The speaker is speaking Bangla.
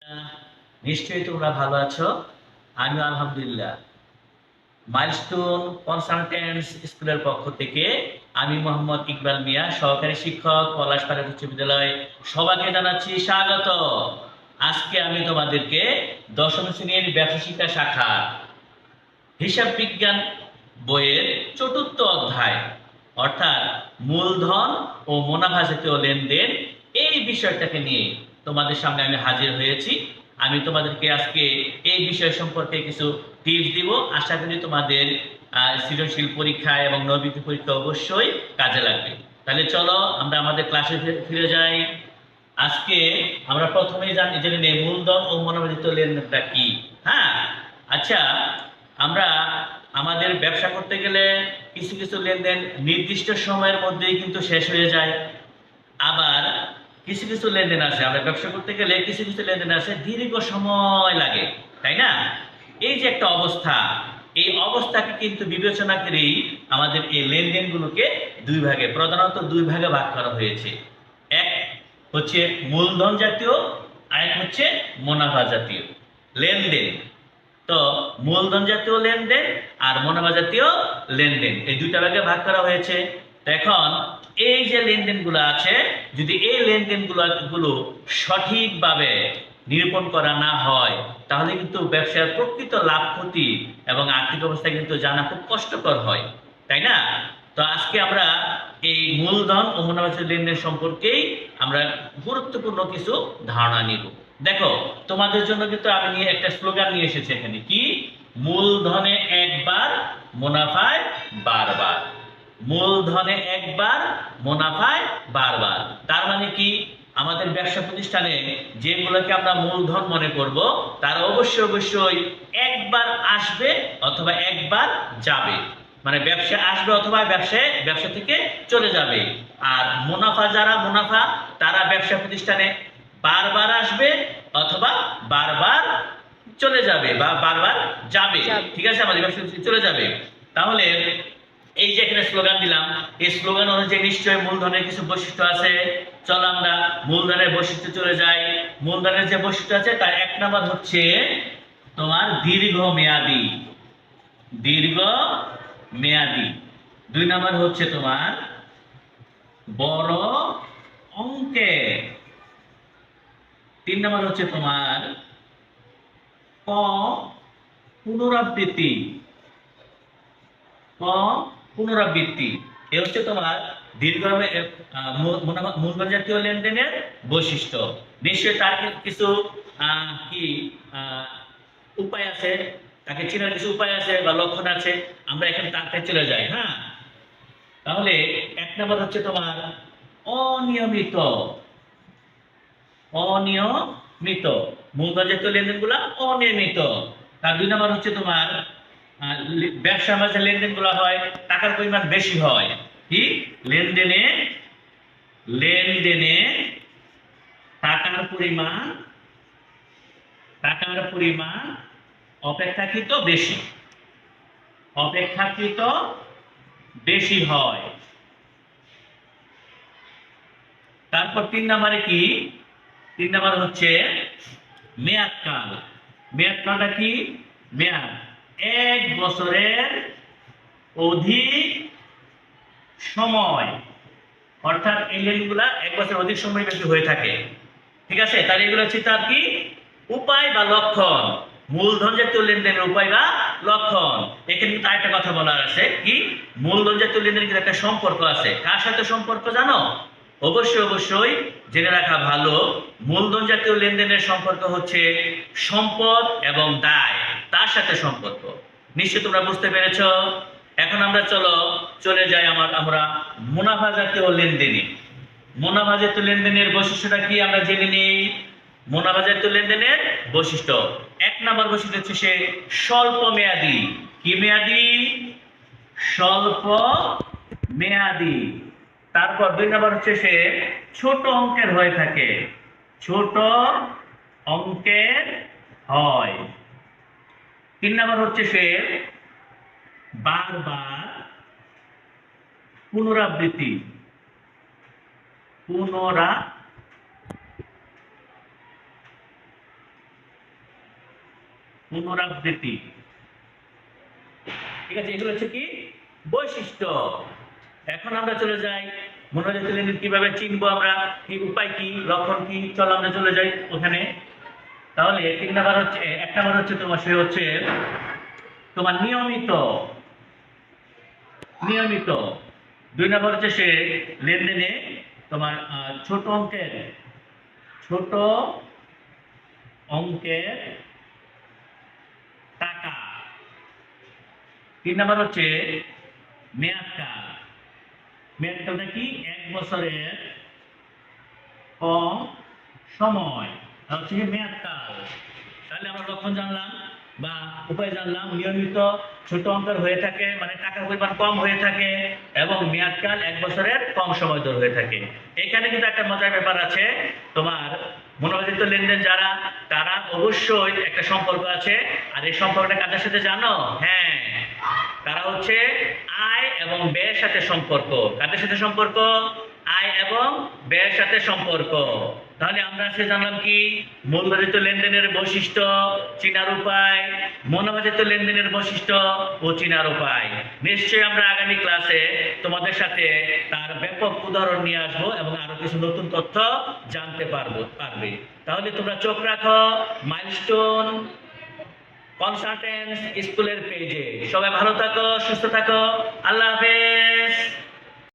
আহ, নিশ্চয়ই তোমরা ভালো আছো। আমিও আলহামদুলিল্লাহ। মাইলস্টোন কনসালটেন্টস স্কুলের পক্ষ থেকে আমি মোহাম্মদ ইকবাল মিয়া, সহকারী শিক্ষক, পলাশপাড়া উচ্চ বিদ্যালয়। সবাইকে জানাচ্ছি স্বাগত। আজকে আমি তোমাদেরকে দশম শ্রেণীর ব্যবসা শিক্ষা শাখা হিসাব বিজ্ঞান বইয়ের চতুর্থ অধ্যায় অর্থাৎ মূলধন ও মুনাফা জাতীয় লেনদেন এই বিষয়টাকে নিয়ে তোমাদের সামনে আমি হাজির হয়েছি। আমি তোমাদেরকে আজকে এই বিষয় সম্পর্কে কিছু টিপস দিব। আশা করি তোমাদের সৃজনশীল পরীক্ষা এবং নৈবিত্তিক পরীক্ষা অবশ্যই কাজে লাগবে। তাহলে চলো আমরা আমাদের ক্লাসে ফিরে যাই। আজকে আমরা প্রথমেই জেনে নেই মূলধন ও মুনাফা জাতীয় লেনদেনটা কি। হ্যাঁ, আচ্ছা, আমরা আমাদের ব্যবসা করতে গেলে কিছু কিছু লেনদেন নির্দিষ্ট সময়ের মধ্যেই কিন্তু শেষ হয়ে যায়। আবার কিছু কিছু লেনদেন আছে, আমরা ব্যবসা করতে গেলে কিছু কিছু লেনদেন আছে দীর্ঘ সময় লাগে, তাই না? এই যে একটা অবস্থা, এই অবস্থাকে কিন্তু বিবেচনা করেই আমাদের এই লেনদেনগুলোকে প্রধানত দুই ভাগে ভাগ করা হয়েছে। এক হচ্ছে মূলধন জাতীয়, আর এক হচ্ছে মুনাফা জাতীয় লেনদেন। তো মূলধন জাতীয় লেনদেন আর মুনাফা জাতীয় লেনদেন এই দুইটা ভাগে ভাগ করা হয়েছে। তো এখন এই যে লেনদেনগুলো আছে, যদি এই লেনদেনগুলো সঠিকভাবে নিরূপণ করা না হয়, তাহলে কিন্তু ব্যবসার প্রকৃত লাভ ক্ষতি এবং আর্থিক অবস্থা কিন্তু জানা খুব কষ্টকর হয়, তাই না? তো আজকে আমরা এই মূলধন ও মুনাফা জাতীয় লেনদেন সম্পর্কেই আমরা গুরুত্বপূর্ণ কিছু ধারণা নিব। দেখো, তোমাদের জন্য কিন্তু আমি নিয়ে একটা স্লোগান নিয়ে এসেছি এখানে, কি? মূলধনে একবার, মুনাফায় বারবার। মূলধনে একবার, মুনাফায় বারবার। তার মানে কি? আমাদের ব্যবসা প্রতিষ্ঠানে যেগুলোকে আমরা মূলধন মনে করব, তারা অবশ্যই একবার আসবে অথবা একবার যাবে। মানে ব্যবসা আসবে অথবা ব্যবসা থেকে চলে যাবে। আর মুনাফা তারা ব্যবসা প্রতিষ্ঠানে বারবার আসবে অথবা বারবার চলে যাবে বা বারবার যাবে। ঠিক আছে, আমাদের ব্যবসা চলে যাবে। তাহলে এই যে এখানে স্লোগান দিলাম, এই স্লোগান অনুযায়ী নিশ্চয়ই মূলধনের কিছু বৈশিষ্ট্য আছে। চলো আমরা মূলধনের বৈশিষ্ট্য চলে যাই। মূলধনের যে বৈশিষ্ট্য আছে তার এক নাম্বার হচ্ছে তোমার দীর্ঘমেয়াদী। দীর্ঘমেয়াদী। দুই নাম্বার হচ্ছে তোমার বড় অঙ্কের। তিন নাম্বার হচ্ছে তোমার কম পুনরাবৃত্তি। কম পুনরাবৃত্তি। এ হচ্ছে তোমার মূলধন জাতীয় লেনদেনের বৈশিষ্ট্য। নিশ্চয়ই তার কিছু কি উপায় আছে, তাকে চেনার কিছু উপায় আছে বা লক্ষণ আছে। আমরা এখানে তাকে চলে যাই। হ্যাঁ, তাহলে এক নম্বর হচ্ছে তোমার অনিয়মিত। অনিয়মিত মূলধন জাতীয় লেনদেনগুলো অনিয়মিত। তার দুই নম্বর হচ্ছে তোমার ব্যবসার মাঝে লেনদেনগুলো হয় টাকার পরিমাণ বেশি হয়। কি? লেনদেনে লেনদেনে টাকার পরিমাণ অপেক্ষাকৃত বেশি। অপেক্ষাকৃত বেশি হয়। তারপর তিন নম্বরে কি? তিন নম্বর হচ্ছে মেয়াদকাল। মেয়াদকালটা কি? মেয়াদ 1 বছরের অধিক সময়। অর্থাৎ এই লেনগুলা 1 বছর অধিক সময় বেশি হয়ে থাকে। ঠিক আছে, তাহলে এগুলো হচ্ছে তার কি উপায় বা লক্ষণ। মূলধন জাতীয় লেনদেনের উপায় বা লক্ষণ। এখানে কিন্তু আরেকটা কথা বলার আছে, কি? মূলধন জাতীয় লেনদেনের কিন্তু একটা সম্পর্ক আছে। কার সাথে সম্পর্ক জানো? অবশ্যই জেনে রাখা ভালো। মূলধন জাতীয় লেনদেনের সম্পর্ক হচ্ছে সম্পদ এবং দায়, তার সাথে সম্পর্ক। নিশ্চয় তোমরা বুঝতে পেরেছ। এখন আমরা চলে যাই আমরা মুনাফা জাতীয় লেনদেনে। মুনাফা জাতীয় লেনদেনের বৈশিষ্ট্যটা কি আমরা জেনে নিই। মুনাফা জাতীয় লেনদেনের বৈশিষ্ট্য এক নম্বর বৈশিষ্ট্য হচ্ছে সে স্বল্প মেয়াদী। কি মেয়াদী? স্বল্প মেয়াদী। তারপর দুই নম্বর হচ্ছে সে ছোট অঙ্কের হয়ে থাকে। ছোট অঙ্কের হয়। তিন নম্বর হচ্ছে সে বারবার পুনরাবৃত্তি। পুনরাবৃত্তি। ঠিক আছে, এগুলো হচ্ছে কি বৈশিষ্ট্য। এখন আমরা চলে যাই মনোজাত লেনদেন কিভাবে চিনবো আমরা, কি উপায় কি, লক্ষণ কি। চলো আমরা চলে যাই ওখানে। তাহলে 3 নাম্বার হচ্ছে, 1 নাম্বার হচ্ছে তোমার সে হচ্ছে তোমার নিয়মিত। নিয়মিত। 2 নাম্বার হচ্ছে সে লেনদেনে তোমার ছোট অঙ্কের, ছোট অঙ্কের টাকা। 3 নাম্বার হচ্ছে মেয়াদকাল। মেয়াদকালটা কি 1 বছরের কম সময়, আর হচ্ছে মেয়াদকাল। তাহলে আমরা লক্ষণ জানলাম বা উপায় জানলাম, নিয়মিত, ছোট অঙ্কের হয়ে থাকে মানে টাকার পরিমাণ কম হয়ে থাকে, এবং মেয়াদকাল 1 বছরের কম সময় ধরে হয়ে থাকে। এখানে কিন্তু একটা মজার ব্যাপার আছে, তোমার মনোবাদিত লেনদেন যারা, তারা অবশ্যই একটা সম্পর্ক আছে। আর এই সম্পর্কটা কাদের সাথে জানো? হ্যাঁ, তারা হচ্ছে আয় এবং ব্যয়ের সাথে সম্পর্ক। কাদের সাথে সম্পর্ক? আয় এবং ব্যয়ের সাথে সম্পর্ক। তাহলে আমরা আজকে জানলাম কি মূলধারিত লেনদেনের বৈশিষ্ট্য, চিনার উপায়, মনোভাজিত লেনদেনের বৈশিষ্ট্য ও চিনার উপায়। নিশ্চয়ই আমরা আগামী ক্লাসে তোমাদের সাথে তার ব্যাপক উদাহরণ নিয়ে আসবো এবং আরো কিছু নতুন তথ্য জানতে পারবে। তাহলে তোমরা চোখ রাখো মাইলস্টোন কনসালটেন্টস স্কুলের পেজে। সবাই ভালো থাকো, সুস্থ থাকো। আল্লাহ হাফেজ।